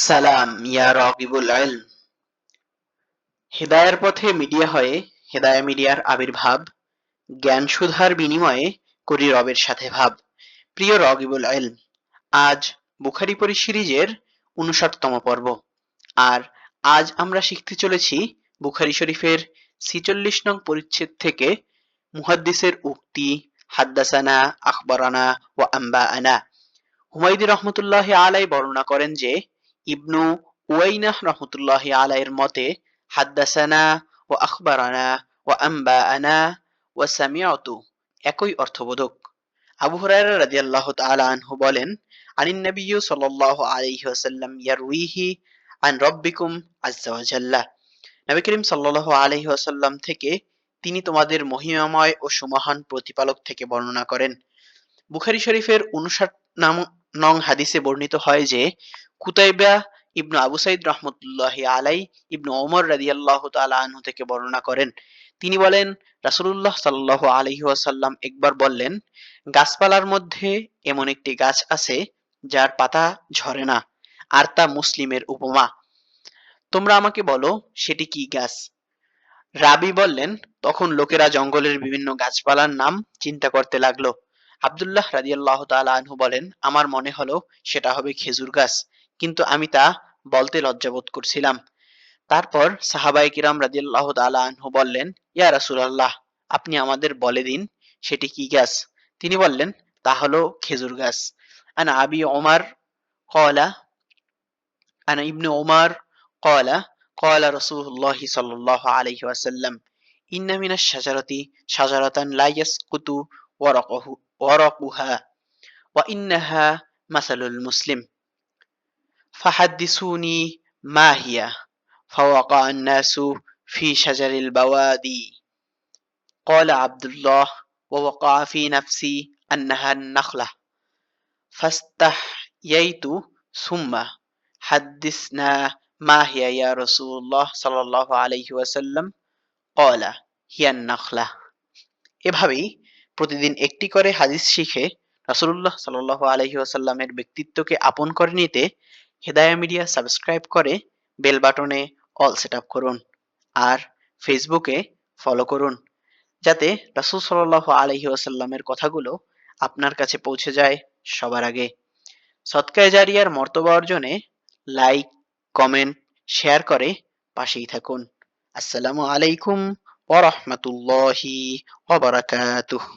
সালাম ইয়া রাগিবুল ইলম। হেদায়ার পথে মিডিয়া হয়ে হেদায়া মিডিয়ার আবির্ভাব, জ্ঞান সুধার বিনিময়ে করি রবের সাথে ভাব। প্রিয় রাগিবুল ইলম, আজ বুখারী সিরিজের ৫৯তম পর্ব। আর আজ আমরা শিখতে চলেছি বুখারী শরীফের ৪৬ নং পরিচ্ছেদ থেকে মুহাদ্দিসের উক্তি হাদ্দাসানা, আখবারানা ওয়া আম্বাআনা। হুমায়দী রহমতুল্লাহি আলাই বর্ণনা করেন যে ইবনু উয়াইনাহ রহমতুল্লাহি আলাইয়ের মতে হাদ্দাসানা ও আখবারানা ও আম্বাআনা ও সামিআতু একই অর্থবোধক। আবু হুরায়রা রাদিয়াল্লাহু তাআলা আনহু বলেন, আনিন নাবিয়্যু সাল্লাল্লাহু আলাইহি ওয়াসাল্লাম ইয়ারউইহি আন রাব্বিকুম আযজা ওয়া জাল্লা। নবী করিম সাল্লাল্লাহু আলাইহি ওয়াসাল্লাম থেকে তিনি তোমাদের মহিমাময় ও সুমহান প্রতিপালক থেকে বর্ণনা করেন। বুখারী শরীফের ৫৯ নং হাদিসে বর্ণিত হয় যে কুতাইবা ইবনু আবু সাইদ রহমতুল্লাহি আলাই ইবনু ওমর রাদিয়াল্লাহু তাআলা আনহু থেকে বর্ণনা করেন, তিনি বলেন রাসূলুল্লাহ সাল্লাল্লাহু আলাইহি ওয়াসাল্লাম একবার বললেন, গাছপালার মধ্যে এমন একটি গাছ আছে যার পাতা ঝরে না, আর তা মুসলিমের উপমা। তোমরা আমাকে বলো সেটি কি গাছ? রাবী বললেন, তখন লোকেরা জঙ্গলের বিভিন্ন গাছপালার নাম চিন্তা করতে লাগলো। আব্দুল্লাহ রাদিয়াল্লাহু তাআলা আনহু বলেন, আমার মনে হলো সেটা হবে খেজুর গাছ, কিন্তু আমি তা বলতে লজ্জাবোধ করছিলাম। তারপর সাহাবায়ে কিরাম রাদিয়াল্লাহু তাআলা আনহু বললেন, ইয়া রাসূলুল্লাহ, আপনি আমাদের বলে দিন সেটি কি গাছ? তিনি বললেন, তা হলো খেজুর গাছ। আন আবি ওমর ক্বালা عن ابن عمر قال قال رسول الله صلى الله عليه وسلم إن من الشجرة شجرة لا يسقط ورقها وإنها مثل المسلم فحدثوني ما هي فوقع الناس في شجر البوادي قال عبد الله ووقع في نفسي أنها النخلة فاستحييت ثم حدثنا ما هي يا رسول الله صلى الله عليه وسلم قال هي النخلة। এভাবেই প্রতিদিন একটি করে হাদিস শিখে রাসূলুল্লাহ সাল্লাল্লাহু আলাইহি ওয়াসাল্লামের ব্যক্তিত্বকে আপন করে নিতে হেদায়া মিডিয়া সাবস্ক্রাইব করে বেল বাটনে অল সেট আপ করুন, আর ফেসবুকে ফলো করুন, যাতে রাসূল সাল্লাল্লাহু আলাইহি ওয়াসাল্লামের কথাগুলো আপনার কাছে পৌঁছে যায় সবার আগে। সদকায়ে জারিয়ার মর্তবা অর্জনে লাইক, কমেন্ট, শেয়ার করে পাশেই থাকুন। আসসালামু আলাইকুম ওয়া রাহমাতুল্লাহি ওয়া বারাকাতুহু।